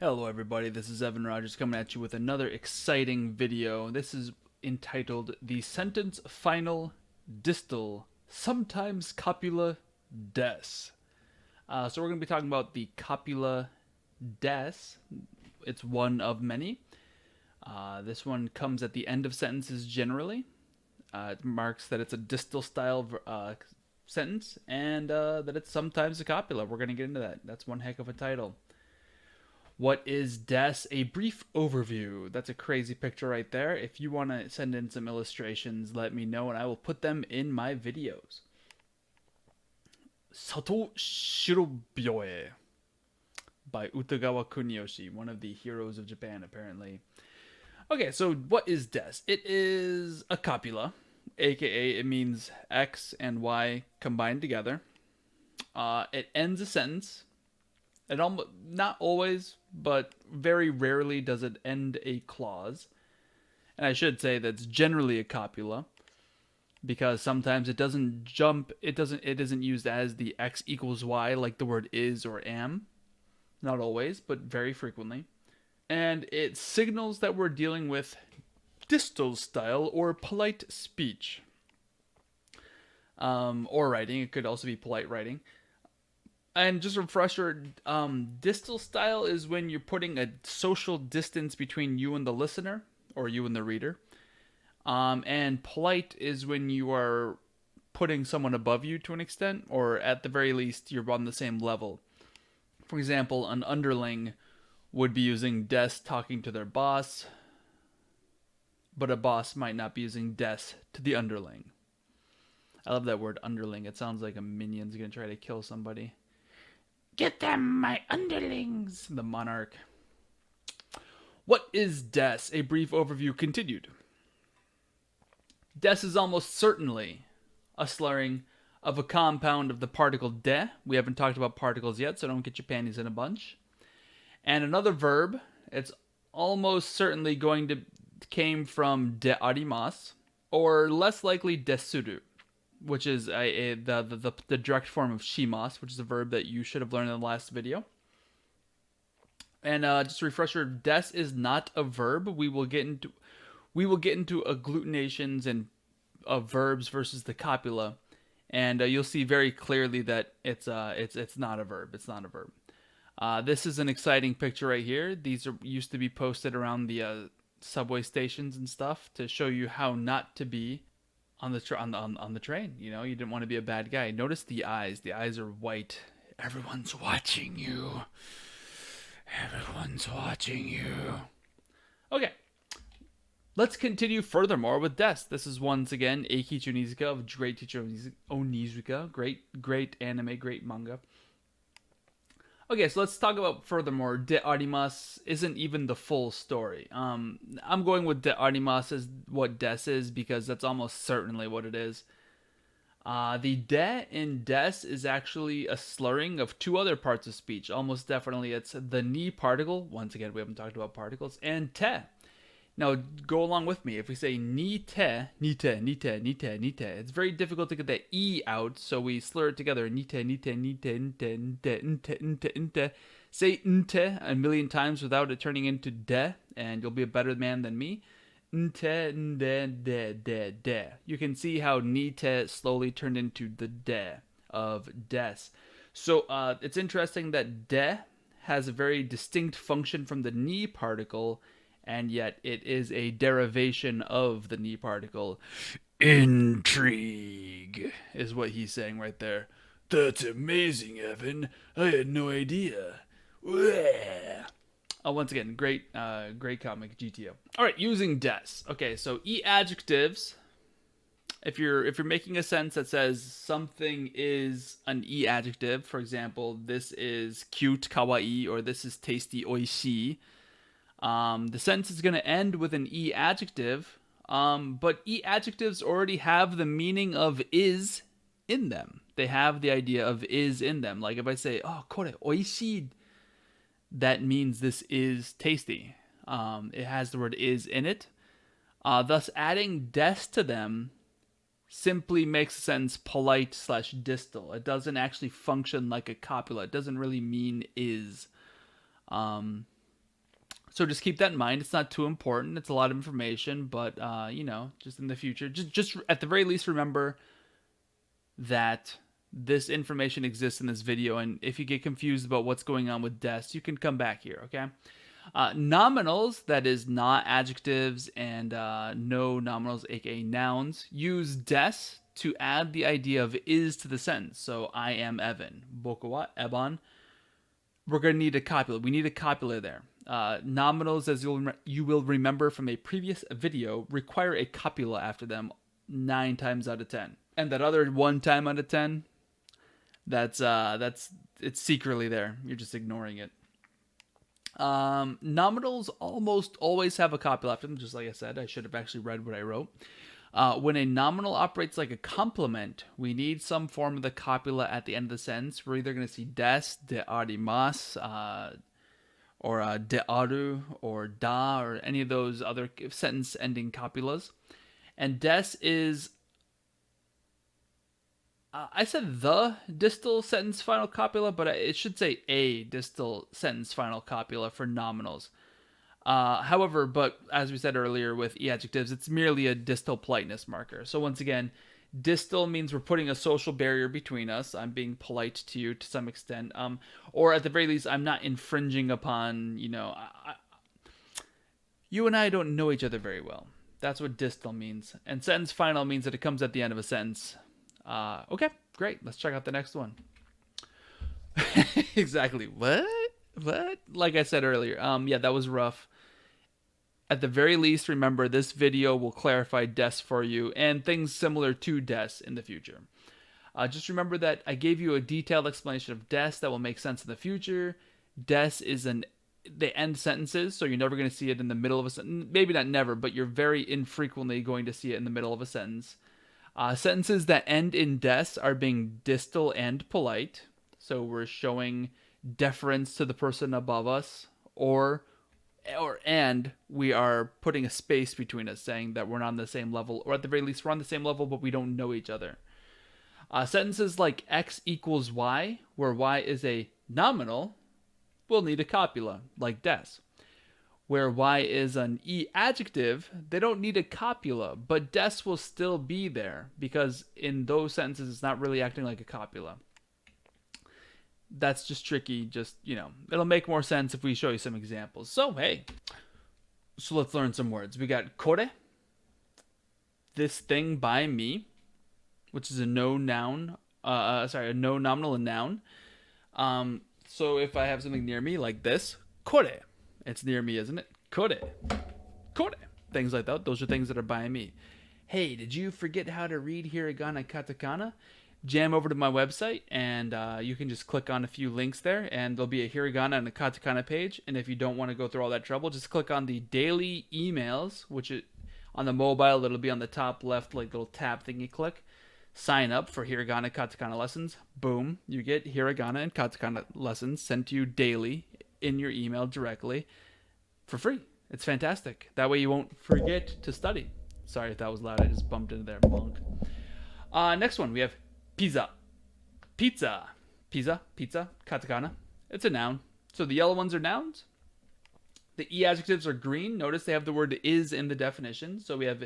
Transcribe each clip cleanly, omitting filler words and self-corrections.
Hello everybody, this is Evan Rogers coming at you with another exciting video. This is entitled The Sentence Final Distal, Sometimes Copula Des. So we're going to be talking about the Copula Des. It's one of many. This one comes at the end of sentences generally. It marks that it's a distal style sentence and that it's sometimes a copula. We're going to get into that. That's one heck of a title. What is des? A brief overview. That's a crazy picture right there. If you want to send in some illustrations, let me know and I will put them in my videos. Sato Shirobyoe by Utagawa Kuniyoshi, one of the heroes of Japan, apparently. Okay, so what is des? It is a copula, aka it means X and Y combined together. It ends a sentence. It almost, not always, but very rarely does it end a clause. And I should say that's generally a copula because sometimes it doesn't jump, it isn't used as the X equals Y like the word is or am. Not always, but very frequently. And it signals that we're dealing with distal style or polite speech. Or writing. It could also be polite writing. And just a refresher, distal style is when you're putting a social distance between you and the listener, or you and the reader. And polite is when you are putting someone above you to an extent, or at the very least, you're on the same level. For example, an underling would be using des talking to their boss, but a boss might not be using des to the underling. I love that word underling. It sounds like a minion's going to try to kill somebody. Get them, my underlings! The monarch. What is des? A brief overview continued. Des is almost certainly a slurring of a compound of the particle de. We haven't talked about particles yet, so don't get your panties in a bunch. And another verb. It's almost certainly going to came from de arimas, or less likely desuru, which is the direct form of shimas, which is a verb that you should have learned in the last video. And just a refresher, des is not a verb. We will get into agglutinations and of verbs versus the copula, and you'll see very clearly that it's not a verb. It's not a verb. This is an exciting picture right here. These used to be posted around the subway stations and stuff to show you how not to be on the train. You know, you didn't want to be a bad guy. Notice the eyes. The eyes are white. Everyone's watching you. Everyone's watching you. Okay. Let's continue furthermore with des. This is once again Eikichi Onizuka of Great Teacher Onizuka. Great anime, great manga. Okay, so let's talk about furthermore. De arimas isn't even the full story. I'm going with de arimas as what des is because that's almost certainly what it is. The de in des is actually a slurring of two other parts of speech. Almost definitely it's the ni particle. Once again, we haven't talked about particles. And te. Now, go along with me. If we say ni te, ni te, ni te, ni te, ni te, it's very difficult to get the e out, so we slur it together. Ni te, ni te, ni te, ni te, ni te, ni te, ni te, ni te. Say nte a million times without it turning into de, and you'll be a better man than me. Nte, nde, de, de, de. You can see how ni te slowly turned into the de of des. So it's interesting that de has a very distinct function from the ni particle, and yet it is a derivation of the ni particle. Intrigue is what he's saying right there. That's amazing, Evan. I had no idea. Oh, once again, great comic, GTO. All right, using des. Okay, so e adjectives. If you're making a sentence that says something is an e adjective, for example, this is cute, kawaii, or this is tasty, oishii. The sentence is going to end with an e adjective, but e adjectives already have the meaning of is in them. They have the idea of is in them. Like if I say, "Oh, kore oishii," that means this is tasty. It has the word is in it. Thus, adding des to them simply makes the sentence polite / distal. It doesn't actually function like a copula. It doesn't really mean is. So just keep that in mind. It's not too important. It's a lot of information, but you know, just in the future, just at the very least, remember that this information exists in this video. And if you get confused about what's going on with des, you can come back here. Okay. Nominals, that is not adjectives, and no nominals, aka nouns, use des to add the idea of is to the sentence. So I am Evan. Boku wa Eban. We're going to need a copula. We need a copula there. Nominals, as you will remember from a previous video, require a copula after them 9 times out of 10. And that other 1 time out of 10, that's it's secretly there. You're just ignoring it. Nominals almost always have a copula after them, just like I said. I should have actually read what I wrote. When a nominal operates like a complement, we need some form of the copula at the end of the sentence. We're either going to see des, de arimasu, or de aru, or da, or any of those other sentence-ending copulas. And des is, I said the distal sentence final copula, but it should say a distal sentence final copula for nominals. However, but as we said earlier with e-adjectives, it's merely a distal politeness marker. So once again, distal means we're putting a social barrier between us. I'm being polite to you to some extent. Or at the very least, I'm not infringing upon, you know, you and I don't know each other very well. That's what distal means. And sentence final means that it comes at the end of a sentence. Okay, great. Let's check out the next one. Exactly. What? Like I said earlier, yeah, that was rough. At the very least, remember this video will clarify des for you and things similar to des in the future. Just remember that I gave you a detailed explanation of des that will make sense in the future. Des is they end sentences, so you're never going to see it in the middle of a sentence. Maybe not never, but you're very infrequently going to see it in the middle of a sentence. Sentences that end in des are being distal and polite, so we're showing deference to the person above us, and we are putting a space between us, saying that we're not on the same level, or at the very least we're on the same level, but we don't know each other. Sentences like x equals y, where y is a nominal, will need a copula, like des. Where y is an e-adjective, they don't need a copula, but des will still be there, because in those sentences it's not really acting like a copula. That's just tricky. Just, you know, it'll make more sense if we show you some examples. So, hey. So let's learn some words. We got kore, this thing by me, which is a no noun. A no nominal and noun. So if I have something near me like this, kore. It's near me, isn't it? Kore. Kore. Things like that. Those are things that are by me. Hey, did you forget how to read hiragana katakana? Jam over to my website, and you can just click on a few links there, and there'll be a hiragana and a katakana page. And if you don't want to go through all that trouble, just click on the daily emails, which is on the mobile. It'll be on the top left, like little tab thing you click. Sign up for hiragana katakana lessons. Boom, you get hiragana and katakana lessons sent to you daily in your email directly for free. It's fantastic. That way you won't forget to study. Sorry if that was loud. I just bumped into there, monk. Next one, we have pizza. Pizza. Pizza. Pizza. Katakana. It's a noun. So the yellow ones are nouns. The e-adjectives are green. Notice they have the word is in the definition. So we have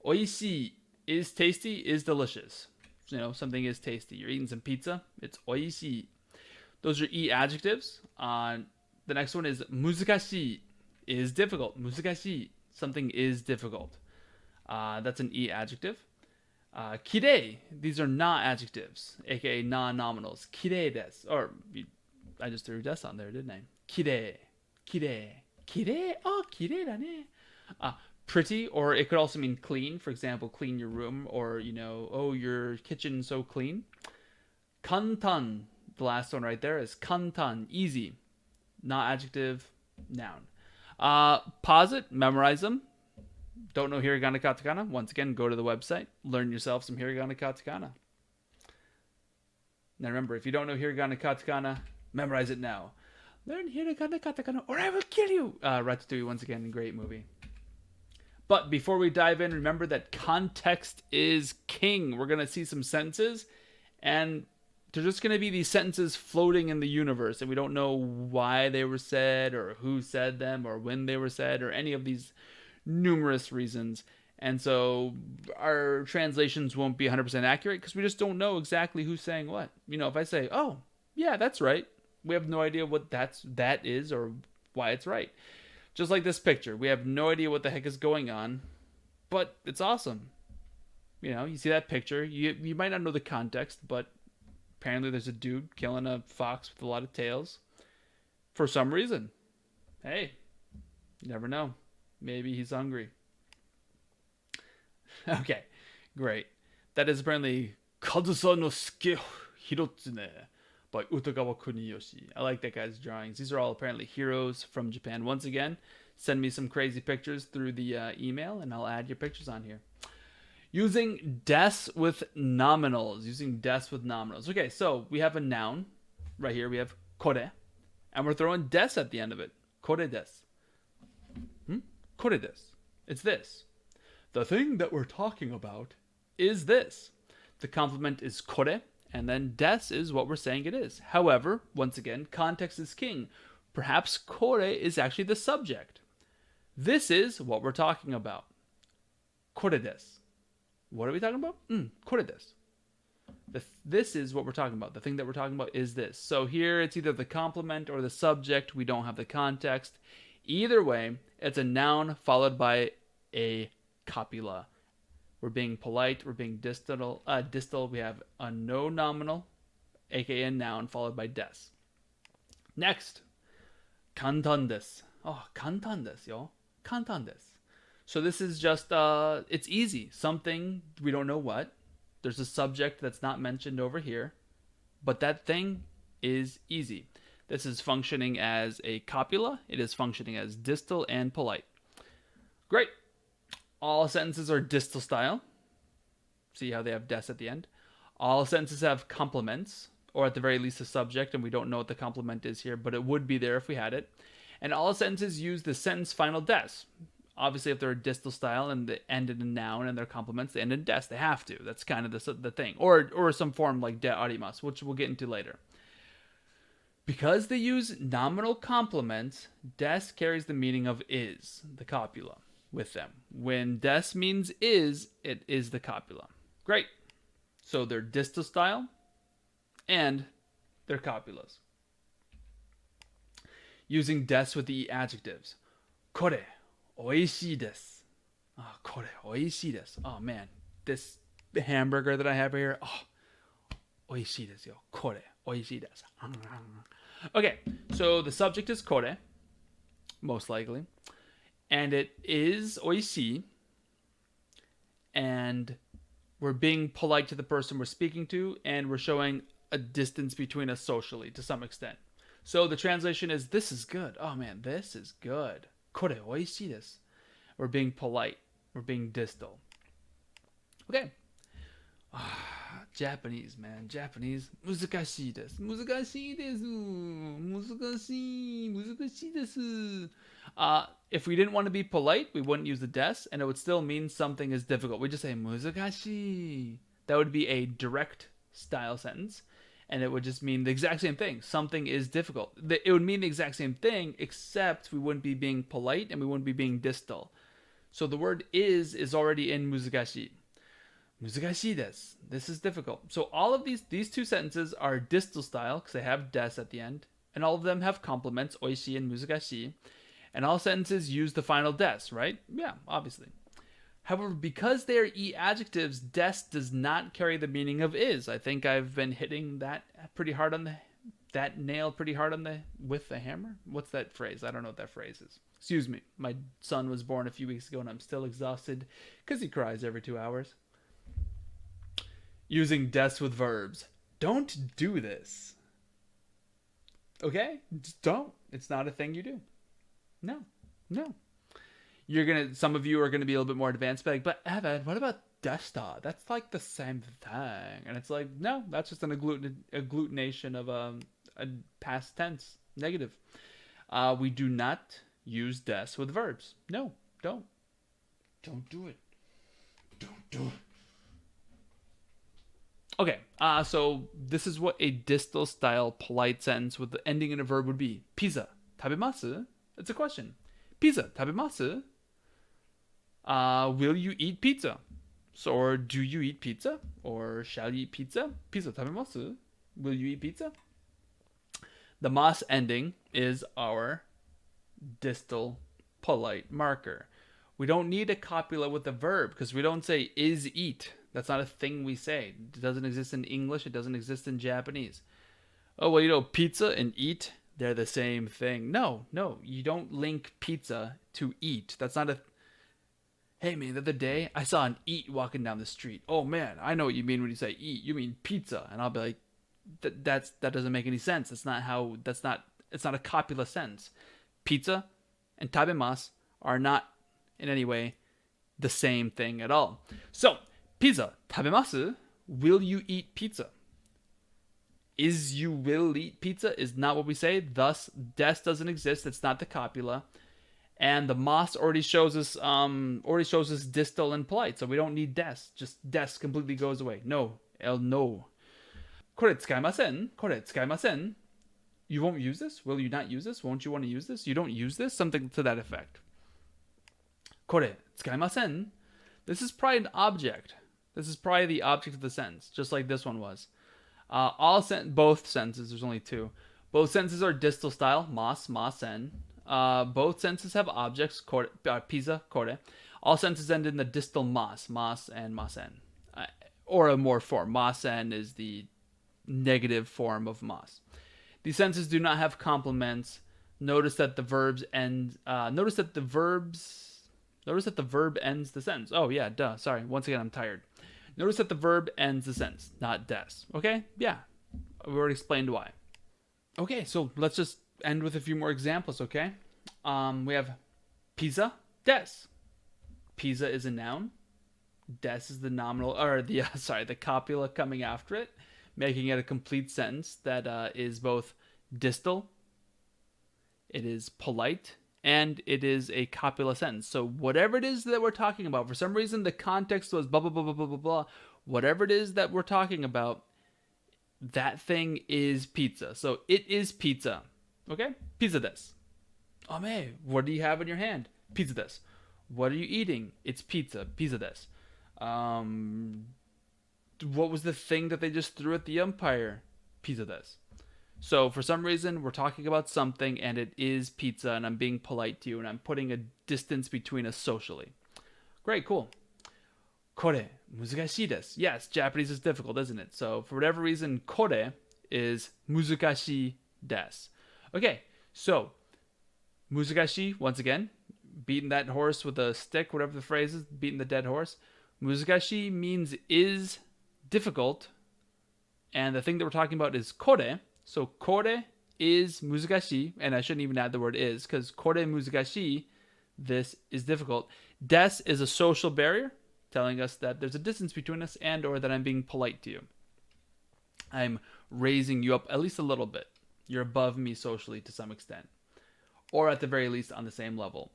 oishii, is tasty, is delicious. You know, something is tasty. You're eating some pizza. It's oishii. Those are e-adjectives. The next one is muzukashii, is difficult. Muzukashii, something is difficult. That's an e-adjective. Kirei, these are not adjectives, aka non-nominals. Kirei desu. Or, I just threw des on there, didn't I? Kirei. Kirei. Kirei? Oh, kirei da ne. Pretty, or it could also mean clean. For example, clean your room, or, you know, oh, your kitchen's so clean. Kantan, the last one right there, is kantan, easy. Not adjective, noun. Pause it, memorize them. Don't know hiragana katakana? Once again, go to the website. Learn yourself some hiragana katakana. Now remember, if you don't know hiragana katakana, memorize it now. Learn hiragana katakana or I will kill you. Ratatouille, once again, a great movie. But before we dive in, remember that context is king. We're going to see some sentences. And They're just going to be these sentences floating in the universe, and we don't know why they were said, or who said them, or when they were said, or any of these numerous reasons. And so our translations won't be 100% accurate because we just don't know exactly who's saying what. You know, if I say, "Oh, yeah, that's right," we have no idea what that is or why it's right. Just like this picture, we have no idea what the heck is going on, but it's awesome. You know, you see that picture, you might not know the context, but apparently there's a dude killing a fox with a lot of tails for some reason. Hey, you never know. Maybe he's hungry. Okay, great. That is apparently Kazusa no Suke Hirotsune by Utagawa Kuniyoshi. I like that guy's drawings. These are all apparently heroes from Japan. Once again, send me some crazy pictures through the email, and I'll add your pictures on here. Using des with nominals. Using des with nominals. Okay, so we have a noun right here. We have kore, and we're throwing des at the end of it. Kore desu. Kore desu. It's this. The thing that we're talking about is this. The complement is kore, and then des is what we're saying it is. However, once again, context is king. Perhaps kore is actually the subject. This is what we're talking about. Kore desu. What are we talking about? Kore desu. This is what we're talking about. The thing that we're talking about is this. So here it's either the complement or the subject. We don't have the context. Either way, it's a noun followed by a copula. We're being polite. We're being distal. Distal. We have a no nominal, aka a noun, followed by des. Next, kantan desu. Oh, kantan desu, yo. Kantan desu. So this is just, it's easy. Something, we don't know what. There's a subject that's not mentioned over here. But that thing is easy. This is functioning as a copula. It is functioning as distal and polite. Great. All sentences are distal style. See how they have des at the end? All sentences have complements, or at the very least a subject, and we don't know what the complement is here, but it would be there if we had it. And all sentences use the sentence final des. Obviously, if they're a distal style and they end in a noun and they're complements, they end in des. They have to. That's kind of the thing. Or some form like de arimasu, which we'll get into later. Because they use nominal complements, des carries the meaning of is, the copula, with them. When des means is, it is the copula. Great. So they're distal style and they're copulas. Using des with the adjectives. Kore. Oishii desu. Oh, kore, oishii desu. Oh, man. This hamburger that I have here. Oh, oishii desu yo. Kore, oishii desu. Okay, so the subject is kore, most likely. And it is oishii. And we're being polite to the person we're speaking to. And we're showing a distance between us socially to some extent. So the translation is, this is good. Oh, man, this is good. Kore oishii desu. We're being polite. We're being distal. Okay. Japanese, man. Japanese. 難しいです。難しいです。難しい。難しいです。If we didn't want to be polite, we wouldn't use the des, and it would still mean something is difficult. We just say 難しい. That would be a direct style sentence. And it would just mean the exact same thing. Something is difficult. It would mean the exact same thing, except we wouldn't be being polite and we wouldn't be being distal. So the word is already in 難しい. 難しいです. This is difficult. So all of these two sentences are distal style because they have des at the end. And all of them have complements, おいしい and 難しい. And all sentences use the final des, right? Yeah, obviously. However, because they are adjectives, des does not carry the meaning of is. I think I've been hitting that pretty hard on that nail pretty hard on with the hammer. What's that phrase? I don't know what that phrase is. Excuse me. My son was born a few weeks ago and I'm still exhausted because he cries every 2 hours. Using des with verbs. Don't do this. Okay? Just don't. It's not a thing you do. No. Some of you are gonna be a little bit more advanced, but Evan, what about Distal? That's like the same thing. And it's like, no, that's just an agglutination of a past tense negative. We do not use des with verbs. No, don't do it. Don't do it. Okay, so this is what a distal style polite sentence with the ending in a verb would be. Pizza, tabemasu? It's a question. Pizza, tabemasu? Will you eat pizza? So, or do you eat pizza? Or shall you eat pizza? Pizza, tabemasu? Will you eat pizza? The mas ending is our distal polite marker. We don't need a copula with a verb because we don't say is eat. That's not a thing we say. It doesn't exist in English. It doesn't exist in Japanese. Oh, well, pizza and eat, they're the same thing. No, no, you don't link pizza to eat. That's not a. Hey, man, the other day I saw an eat walking down the street. Oh, man, I know what you mean when you say eat. You mean pizza. And I'll be like, that doesn't make any sense. It's not a copula sentence. Pizza and tabemas are not in any way the same thing at all. So, pizza, tabemasu? Will you eat pizza? Is you will eat pizza is not what we say. Thus, des doesn't exist. It's not the copula. And the mas already shows us distal and polite, so we don't need des. Just des completely goes away. No, el no. これ使いません? これ使いません? You won't use this? Will you not use this? Won't you want to use this? You don't use this? Something to that effect. これ使いません? This is probably an object. This is probably the object of the sentence, just like this one was. Both sentences, there's only two. Both sentences are distal style, mas, en. Both sentences have objects, kore, pizza, kore. All sentences end in the distal mas and masen. Or a more form. Masen is the negative form of mas. These sentences do not have complements. Notice that the verbs end. Notice that the verb ends the sentence. Oh yeah, duh. Sorry. Once again, I'm tired. Notice that the verb ends the sentence, not des. Okay? Yeah. We already explained why. Okay, so let's just end with a few more examples, okay? We have pizza, des. Pizza is a noun. Des is the nominal, or the copula coming after it, making it a complete sentence that is both distal, it is polite, and it is a copula sentence. So whatever it is that we're talking about, for some reason the context was blah, blah, blah, blah, blah, blah, blah. Whatever it is that we're talking about, that thing is pizza. So it is pizza. Okay? Pizza des. Oh, man, what do you have in your hand? Pizza des. What are you eating? It's pizza. Pizza des. What was the thing that they just threw at the umpire? Pizza des. So for some reason, we're talking about something and it is pizza and I'm being polite to you and I'm putting a distance between us socially. Great, cool. これ難しいです. Yes, Japanese is difficult, isn't it? So for whatever reason, これ is 難しいです. Okay, so 難しい, once again, beating that horse with a stick, whatever the phrase is, beating the dead horse. 難しい means is difficult, and the thing that we're talking about is これ. So これ is 難しい, and I shouldn't even add the word is, because これ難しい, this is difficult. Des is a social barrier, telling us that there's a distance between us and or that I'm being polite to you. I'm raising you up at least a little bit. You're above me socially to some extent. Or at the very least on the same level.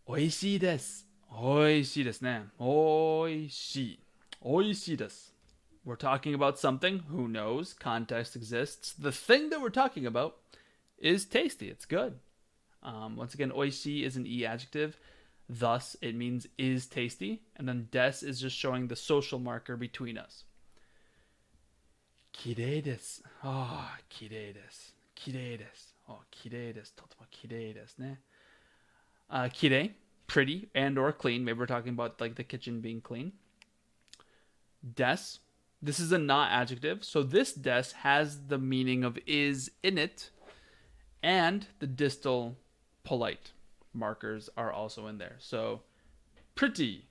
おいしいです. おいしいですね. おいしい. おいしいです. We're talking about something. Who knows? Context exists. The thing that we're talking about is tasty. It's good. Once again, おいしいis an E adjective. Thus, it means is tasty. And then des is just showing the social marker between us. きれいです. Oh, きれいです. きれいです. Oh, きれいです. とてもきれいですね. きれい, pretty and or clean. Maybe we're talking about like the kitchen being clean. Des. This is a not adjective. So this des has the meaning of is in it. And the distal polite markers are also in there. So pretty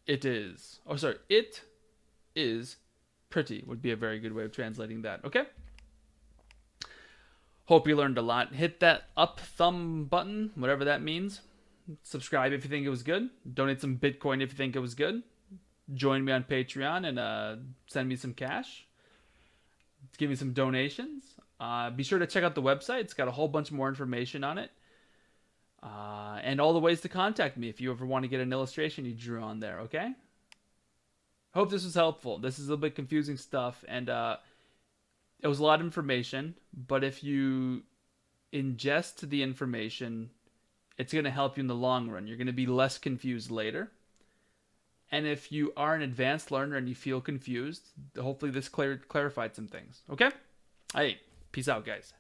it is. Oh, sorry. It is pretty would be a very good way of translating that. Okay? Hope you learned a lot. Hit that up thumb button, whatever that means. Subscribe if you think it was good. Donate some Bitcoin if you think it was good. Join me on Patreon and send me some cash. Give me some donations. Be sure to check out the website. It's got a whole bunch more information on it. And all the ways to contact me if you ever want to get an illustration you drew on there, okay? Hope this was helpful. This is a little bit confusing stuff, and it was a lot of information. But if you ingest the information, it's going to help you in the long run. You're going to be less confused later. And if you are an advanced learner and you feel confused, hopefully this clarified some things. Okay? Hey, peace out, guys.